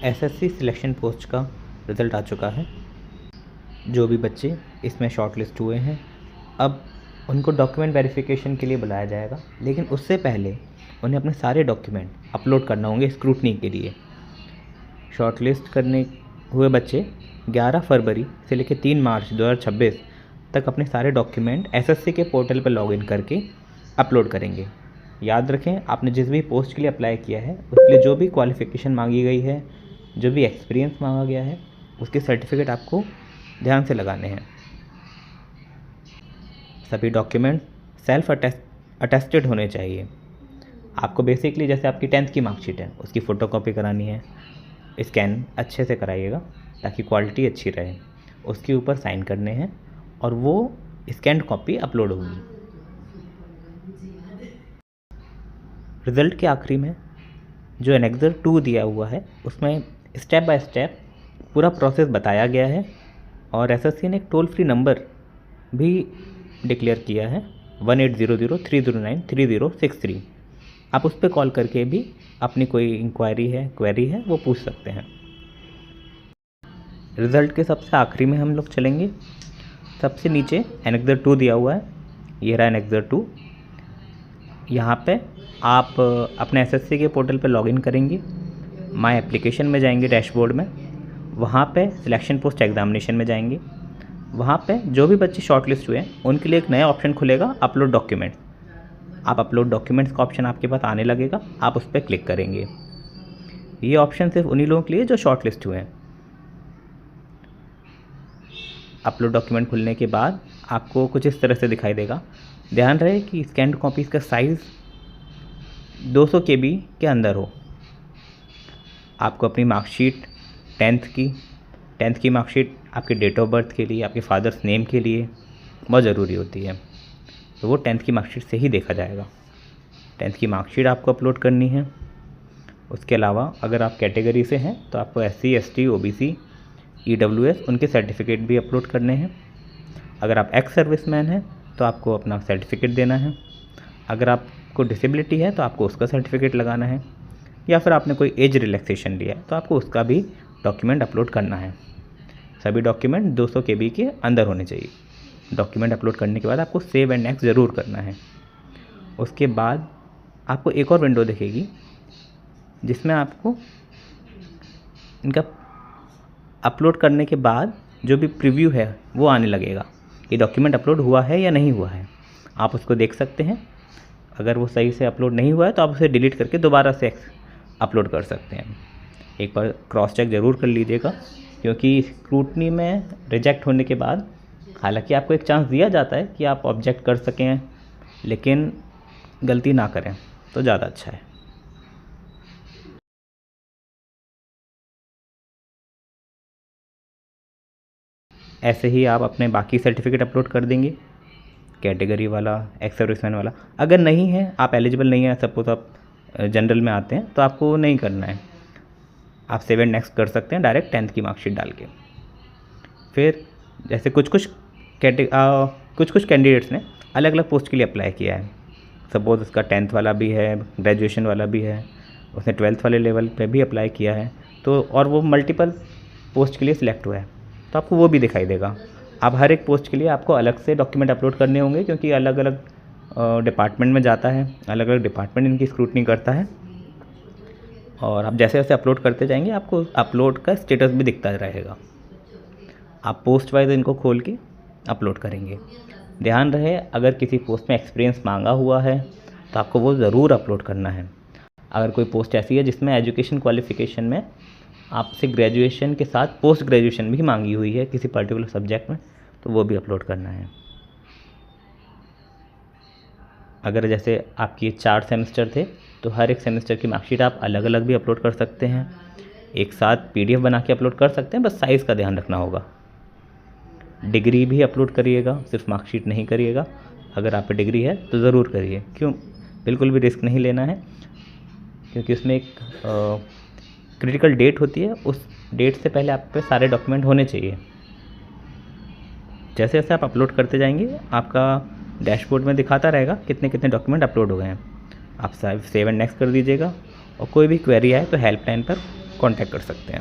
SSC selection post का result आ चुका है। जो भी बच्चे इसमें शॉर्ट लिस्ट हुए हैं, अब उनको डॉक्यूमेंट वेरिफिकेशन के लिए बुलाया जाएगा, लेकिन उससे पहले उन्हें अपने सारे डॉक्यूमेंट अपलोड करना होंगे स्क्रूटनी के लिए। शॉर्ट लिस्ट करने हुए बच्चे 11 फरवरी से लेकर 3 मार्च 2026 तक अपने सारे डॉक्यूमेंट एसएससी के पोर्टल पर लॉगिन करके अपलोड करेंगे। याद रखें, आपने जिस भी पोस्ट के लिए अप्लाई किया है उसके लिए जो भी क्वालिफ़िकेशन मांगी गई है, जो भी एक्सपीरियंस मांगा गया है, उसके सर्टिफिकेट आपको ध्यान से लगाने हैं। सभी डॉक्यूमेंट सेल्फ अटेस्टेड होने चाहिए। आपको बेसिकली जैसे आपकी 10th की मार्कशीट है, उसकी फ़ोटोकॉपी करानी है, स्कैन अच्छे से कराइएगा ताकि क्वालिटी अच्छी रहे। उसके ऊपर साइन करने हैं और वो स्कैन्ड कॉपी अपलोड होगी। रिज़ल्ट के आखिरी में जो एनेक्सर 2 दिया हुआ है उसमें स्टेप बाय स्टेप पूरा प्रोसेस बताया गया है और एसएससी ने एक टोल फ्री नंबर भी डिक्लेयर किया है 1800-309-3063। आप उस पर कॉल करके भी अपनी कोई क्वेरी है वो पूछ सकते हैं। रिज़ल्ट के सबसे आखिरी में हम लोग चलेंगे। सबसे नीचे एनेक्सर 2 दिया हुआ है, ये रहा एनेक्सर 2। यहाँ पे आप अपने एसएससी के पोर्टल पे लॉगिन करेंगे, माय एप्लीकेशन में जाएंगे, डैशबोर्ड में, वहाँ पे सिलेक्शन पोस्ट एग्जामिनेशन में जाएंगे। वहाँ पे जो भी बच्चे शॉर्टलिस्ट हुए हैं उनके लिए एक नया ऑप्शन खुलेगा, अपलोड डॉक्यूमेंट्स। आप अपलोड डॉक्यूमेंट्स का ऑप्शन आपके पास आने लगेगा, आप उस पर क्लिक करेंगे। ये ऑप्शन सिर्फ उन्हीं लोगों के लिए जो शॉर्टलिस्ट हुए हैं। अपलोड डॉक्यूमेंट खुलने के बाद आपको कुछ इस तरह से दिखाई देगा। ध्यान रहे कि स्कैन्ड कॉपीज़ का साइज़ 200 KB के अंदर हो। आपको अपनी मार्कशीट 10th की मार्कशीट आपके डेट ऑफ बर्थ के लिए, आपके फादर्स नेम के लिए बहुत ज़रूरी होती है, तो वो 10th की मार्कशीट से ही देखा जाएगा। 10th की मार्कशीट आपको अपलोड करनी है। उसके अलावा अगर आप कैटेगरी से हैं तो आपको SC ST OBC EWS उनके सर्टिफिकेट भी अपलोड करने हैं। अगर आप एक्स सर्विसमैन हैं तो आपको अपना सर्टिफिकेट देना है। अगर आपको डिसेबिलिटी है तो आपको उसका सर्टिफिकेट लगाना है, या फिर आपने कोई एज रिलैक्सेशन लिया है तो आपको उसका भी डॉक्यूमेंट अपलोड करना है। सभी डॉक्यूमेंट 200 KB के अंदर होने चाहिए। डॉक्यूमेंट अपलोड करने के बाद आपको सेव एंड नेक्स्ट ज़रूर करना है। उसके बाद आपको एक और विंडो दिखेगी जिसमें आपको इनका अपलोड करने के बाद जो भी प्रीव्यू है वो आने लगेगा। ये डॉक्यूमेंट अपलोड हुआ है या नहीं हुआ है, आप उसको देख सकते हैं। अगर वो सही से अपलोड नहीं हुआ है तो आप उसे डिलीट करके दोबारा से अपलोड कर सकते हैं। एक बार क्रॉस चेक ज़रूर कर लीजिएगा, क्योंकि स्क्रूटनी में रिजेक्ट होने के बाद हालांकि आपको एक चांस दिया जाता है कि आप ऑब्जेक्ट कर सकें, लेकिन गलती ना करें तो ज़्यादा अच्छा है। ऐसे ही आप अपने बाकी सर्टिफिकेट अपलोड कर देंगे, कैटेगरी वाला, एक्स सर्विसमैन वाला। अगर नहीं है, आप एलिजिबल नहीं है, सपोज आप जनरल में आते हैं तो आपको नहीं करना है, आप सेव एंड नेक्स्ट कर सकते हैं डायरेक्ट 10th की मार्कशीट डाल के। फिर जैसे कुछ कैंडिडेट्स ने अलग अलग पोस्ट के लिए अप्लाई किया है। सपोज उसका 10th वाला भी है, ग्रेजुएशन वाला भी है, उसने 12th वाले लेवल पे भी अप्लाई किया है, तो और वो मल्टीपल पोस्ट के लिए सिलेक्ट हुआ है, तो आपको वो भी दिखाई देगा। अब हर एक पोस्ट के लिए आपको अलग से डॉक्यूमेंट अपलोड करने होंगे, क्योंकि अलग अलग डिपार्टमेंट में जाता है, अलग अलग डिपार्टमेंट इनकी स्क्रूटनी करता है। और आप जैसे जैसे अपलोड करते जाएंगे आपको अपलोड का स्टेटस भी दिखता रहेगा। आप पोस्ट वाइज इनको खोल के अपलोड करेंगे। ध्यान रहे, अगर किसी पोस्ट में एक्सपीरियंस मांगा हुआ है तो आपको वो ज़रूर अपलोड करना है। अगर कोई पोस्ट ऐसी है जिसमें एजुकेशन क्वालिफ़िकेशन में आपसे ग्रेजुएशन के साथ पोस्ट ग्रेजुएशन भी मांगी हुई है किसी पर्टिकुलर सब्जेक्ट में, तो वो भी अपलोड करना है। अगर जैसे आपकी 4 सेमेस्टर थे तो हर एक सेमेस्टर की मार्कशीट आप अलग अलग भी अपलोड कर सकते हैं, एक साथ PDF बना के अपलोड कर सकते हैं, बस साइज़ का ध्यान रखना होगा। डिग्री भी अपलोड करिएगा, सिर्फ मार्कशीट नहीं करिएगा। अगर आप पे डिग्री है तो ज़रूर करिए, क्यों, बिल्कुल भी रिस्क नहीं लेना है, क्योंकि उसमें एक क्रिटिकल डेट होती है, उस डेट से पहले आप पे सारे डॉक्यूमेंट होने चाहिए। जैसे जैसे आप अपलोड करते जाएंगे आपका डैशबोर्ड में दिखाता रहेगा कितने कितने डॉक्यूमेंट अपलोड हो गए हैं। आप सेव एंड नेक्स्ट कर दीजिएगा, और कोई भी क्वेरी आए तो हेल्पलाइन पर कांटेक्ट कर सकते हैं।